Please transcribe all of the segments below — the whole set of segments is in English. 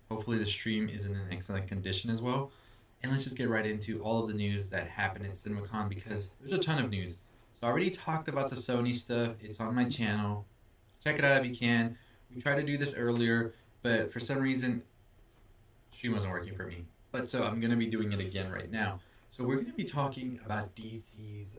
Hopefully the stream is in an excellent condition as well. And let's just get right into all of the news that happened at CinemaCon because there's a ton of news. So I already talked about the Sony stuff. It's on my channel. Check it out if you can. We tried to do this earlier, but for some reason, stream wasn't working for me. But so I'm going to be doing it again right now. So we're going to be talking about DC's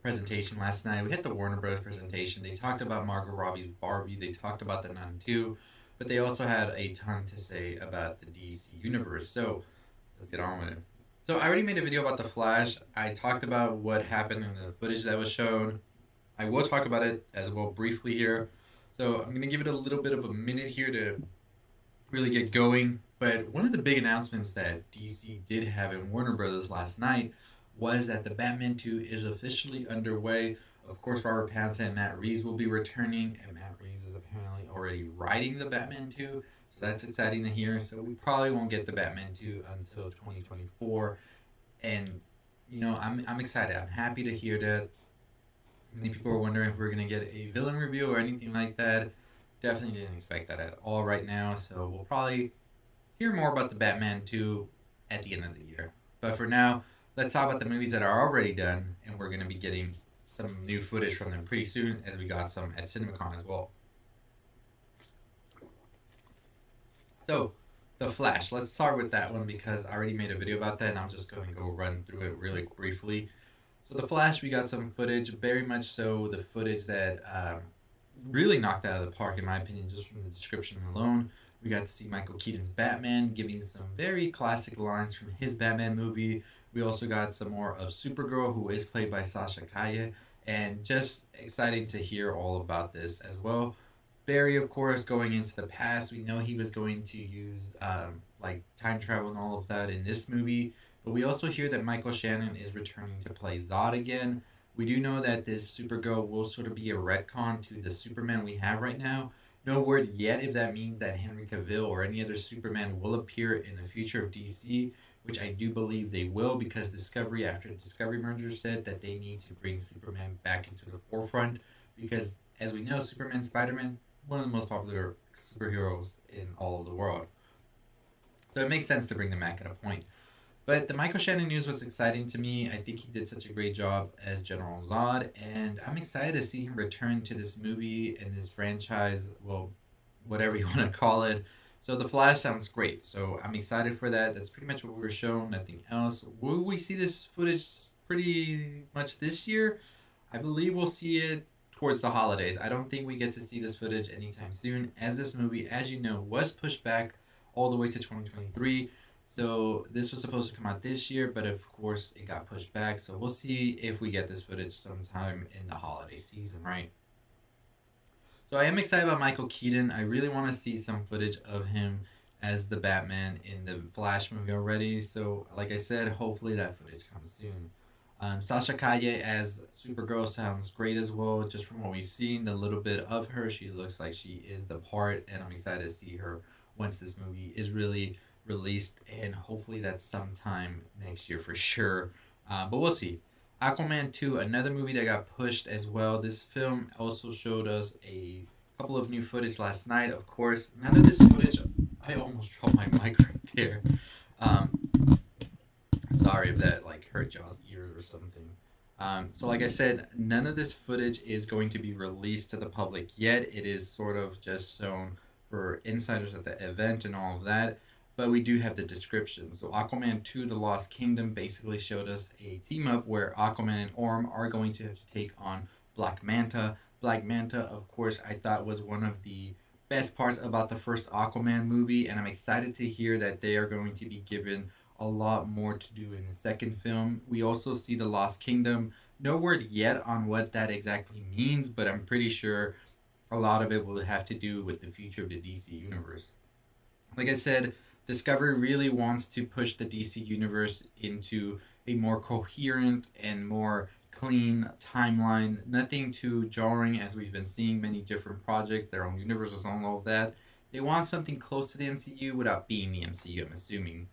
presentation last night. We had the Warner Bros. Presentation. They talked about Margot Robbie's Barbie. They talked about the Nun 2. But they also had a ton to say about the DC Universe. So let's get on with it. So I already made a video about The Flash. I talked about what happened in the footage that was shown. I will talk about it as well briefly here. So I'm going to give it a little bit of a minute here to really get going. But one of the big announcements that DC did have in Warner Bros. Last night was that the Batman 2 is officially underway. Of course, Robert Pattinson and Matt Reeves will be returning, and Matt Reeves is apparently already writing the Batman 2, so that's exciting to hear. So we probably won't get the Batman 2 until 2024, and I'm excited. I'm happy to hear that. Many people are wondering if we're gonna get a villain review or anything like that. Definitely didn't expect that at all right now. So we'll probably hear more about the Batman 2 at the end of the year. But for now, let's talk about the movies that are already done, and we're gonna be getting some new footage from them pretty soon, as we got some at CinemaCon as well. So, The Flash. Let's start with that one because I already made a video about that, and I'm just going to go run through it really briefly. So, The Flash, we got some footage, very much so the footage that really knocked out of the park, in my opinion, just from the description alone. We got to see Michael Keaton's Batman giving some very classic lines from his Batman movie. We also got some more of Supergirl, who is played by Sasha Calle, and just exciting to hear all about this as well. Barry, of course, going into the past. We know he was going to use like time travel and all of that in this movie, but we also hear that Michael Shannon is returning to play Zod again. We do know that this Supergirl will sort of be a retcon to the Superman we have right now. No word yet if that means that Henry Cavill or any other Superman will appear in the future of DC, which I do believe they will, because Discovery, after the Discovery merger, said that they need to bring Superman back into the forefront, because as we know, Superman, Spider-Man, one of the most popular superheroes in all of the world. So it makes sense to bring them back at a point. But the Michael Shannon news was exciting to me. I think he did such a great job as General Zod, and I'm excited to see him return to this movie and this franchise, well, whatever you want to call it. So The Flash sounds great, so I'm excited for that. That's pretty much what we were shown, nothing else. Will we see this footage pretty much this year? I believe we'll see it towards the holidays. I don't think we get to see this footage anytime soon, as this movie, as you know, was pushed back all the way to 2023. So this was supposed to come out this year, but of course it got pushed back. So we'll see if we get this footage sometime in the holiday season, right? So I am excited about Michael Keaton. I really want to see some footage of him as the Batman in the Flash movie already. So like I said, hopefully that footage comes soon. Sasha Calle as Supergirl sounds great as well. Just from what we've seen, the little bit of her, she looks like she is the part, and I'm excited to see her once this movie is really released, and hopefully that's sometime next year for sure. But we'll see. Aquaman 2, another movie that got pushed as well. This film also showed us a couple of new footage last night. Of course, none of this footage. I almost dropped my mic right there. Sorry if that hurt y'all's ears or something. So like I said, none of this footage is going to be released to the public yet. It is sort of just shown for insiders at the event and all of that. But we do have the description. So Aquaman 2, The Lost Kingdom basically showed us a team up where Aquaman and Orm are going to have to take on Black Manta. Black Manta, of course, I thought was one of the best parts about the first Aquaman movie, and I'm excited to hear that they are going to be given a lot more to do in the second film. We also see The Lost Kingdom. No word yet on what that exactly means, but I'm pretty sure a lot of it will have to do with the future of the DC Universe. Like I said, Discovery really wants to push the DC Universe into a more coherent and more clean timeline. Nothing too jarring, as we've been seeing many different projects, their own universes and all of that. They want something close to the MCU without being the MCU, I'm assuming.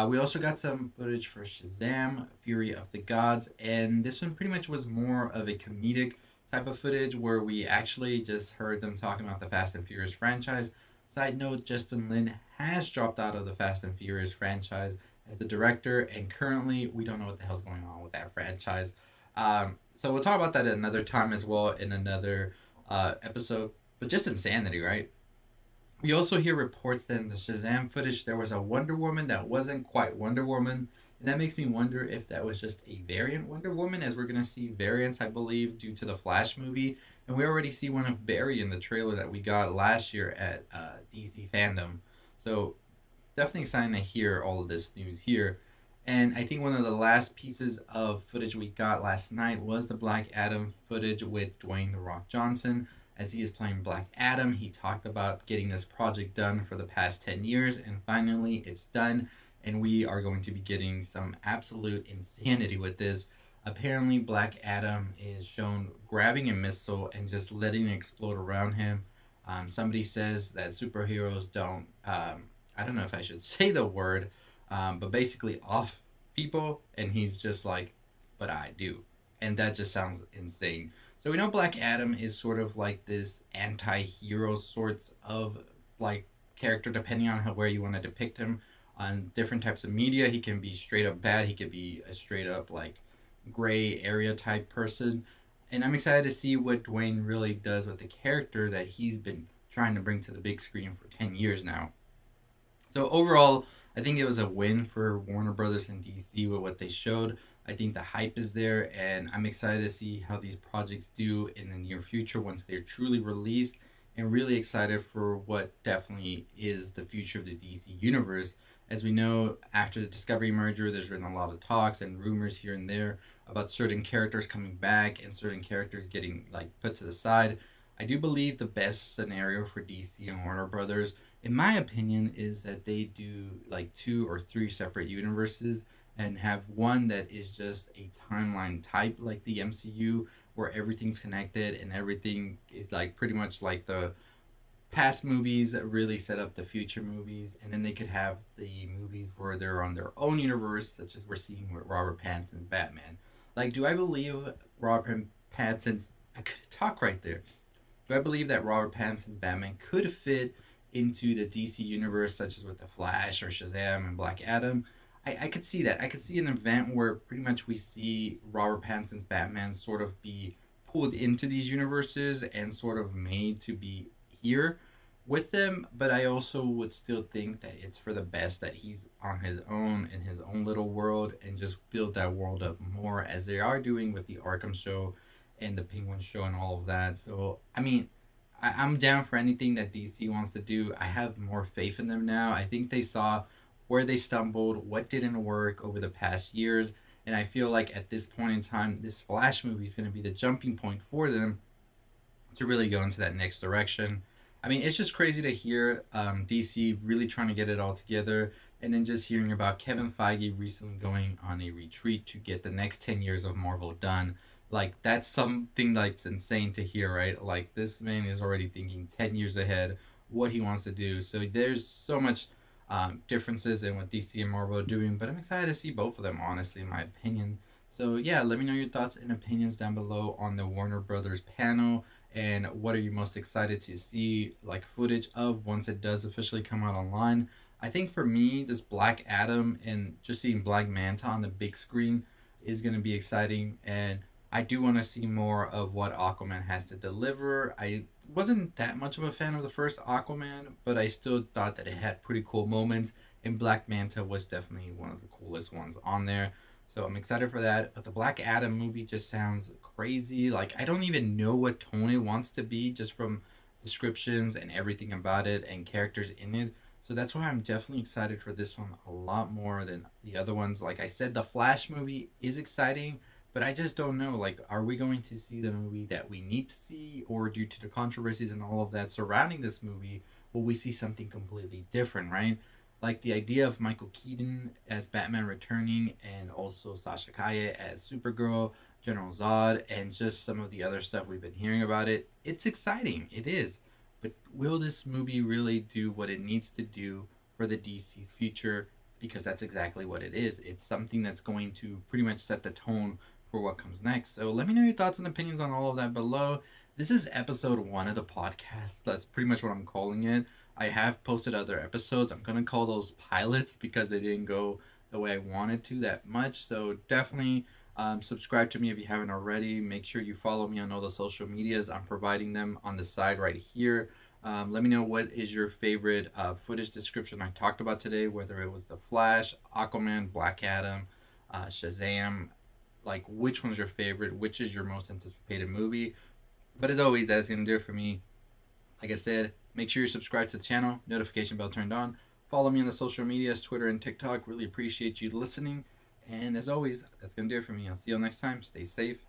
We also got some footage for Shazam, Fury of the Gods, and this one pretty much was more of a comedic type of footage where we actually just heard them talking about the Fast and Furious franchise, Side note, Justin Lin has dropped out of the Fast and Furious franchise as the director, and currently we don't know what the hell's going on with that franchise. So we'll talk about that another time as well in another episode. But just insanity, right? We also hear reports that in the Shazam footage there was a Wonder Woman that wasn't quite Wonder Woman. And that makes me wonder if that was just a variant Wonder Woman, as we're going to see variants, I believe, due to the Flash movie. And we already see one of Barry in the trailer that we got last year at DC Fandom. So definitely exciting to hear all of this news here. And I think one of the last pieces of footage we got last night was the Black Adam footage with Dwayne The Rock Johnson. As he is playing Black Adam, he talked about getting this project done for the past 10 years, and finally it's done. And we are going to be getting some absolute insanity with this. Apparently, Black Adam is shown grabbing a missile and just letting it explode around him. Somebody says that superheroes don't, I don't know if I should say the word, but basically off people, and he's just like, but I do. And that just sounds insane. So we know Black Adam is sort of like this anti-hero sorts of like character, depending on where you want to depict him. On different types of media, he can be straight up bad. He could be a straight up like gray area type person. And I'm excited to see what Dwayne really does with the character that he's been trying to bring to the big screen for 10 years now. So overall, I think it was a win for Warner Brothers and DC with what they showed. I think the hype is there, and I'm excited to see how these projects do in the near future once they're truly released, and really excited for what definitely is the future of the DC universe. As we know, after the Discovery merger, there's been a lot of talks and rumors here and there about certain characters coming back and certain characters getting like put to the side. I do believe the best scenario for DC and Warner Brothers, in my opinion, is that they do like 2 or 3 separate universes and have one that is just a timeline type like the MCU, where everything's connected and everything is like pretty much like the past movies that really set up the future movies, and then they could have the movies where they're on their own universe, such as we're seeing with Robert Pattinson's Batman. Like, do I believe Robert Pattinson's, I couldn't talk right there. Do I believe that Robert Pattinson's Batman could fit into the DC universe, such as with the Flash or Shazam and Black Adam? I could see that. I could see an event where pretty much we see Robert Pattinson's Batman sort of be pulled into these universes and sort of made to be here with them. But I also would still think that it's for the best that he's on his own in his own little world and just build that world up more, as they are doing with the Arkham show and the Penguin show and all of that. So, I mean, I'm down for anything that DC wants to do. I have more faith in them now. I think they saw where they stumbled, what didn't work over the past years. And I feel like at this point in time, this Flash movie is going to be the jumping point for them to really go into that next direction. I mean, it's just crazy to hear DC really trying to get it all together, and then just hearing about Kevin Feige recently going on a retreat to get the next 10 years of Marvel done. Like, that's something that's insane to hear, right? Like, this man is already thinking 10 years ahead what he wants to do. So there's so much differences in what DC and Marvel are doing, but I'm excited to see both of them, honestly, in my opinion. So yeah, let me know your thoughts and opinions down below on the Warner Brothers panel, and what are you most excited to see like footage of once it does officially come out online. I think for me, this Black Adam and just seeing Black Manta on the big screen is going to be exciting, and I do want to see more of what Aquaman has to deliver. I wasn't that much of a fan of the first Aquaman, but I still thought that it had pretty cool moments, and Black Manta was definitely one of the coolest ones on there. So I'm excited for that. But the Black Adam movie just sounds crazy. Like, I don't even know what tone it wants to be just from descriptions and everything about it and characters in it. So that's why I'm definitely excited for this one a lot more than the other ones. Like I said, the Flash movie is exciting, but I just don't know. Like, are we going to see the movie that we need to see? Or due to the controversies and all of that surrounding this movie, will we see something completely different, right? Like the idea of Michael Keaton as Batman returning, and also Sasha Calle as Supergirl, General Zod, and just some of the other stuff we've been hearing about it. It's exciting. It is. But will this movie really do what it needs to do for the DC's future? Because that's exactly what it is. It's something that's going to pretty much set the tone for what comes next. So let me know your thoughts and opinions on all of that below. This is episode 1 of the podcast. That's pretty much what I'm calling it. I have posted other episodes. I'm gonna call those pilots because they didn't go the way I wanted to that much. So definitely subscribe to me if you haven't already. Make sure you follow me on all the social medias. I'm providing them on the side right here. Let me know what is your favorite footage description I talked about today, whether it was The Flash, Aquaman, Black Adam, Shazam. Like, which one's your favorite? Which is your most anticipated movie? But as always, that's going to do it for me. Like I said, make sure you're subscribed to the channel, notification bell turned on. Follow me on the social medias, Twitter and TikTok. Really appreciate you listening. And as always, that's going to do it for me. I'll see you all next time. Stay safe.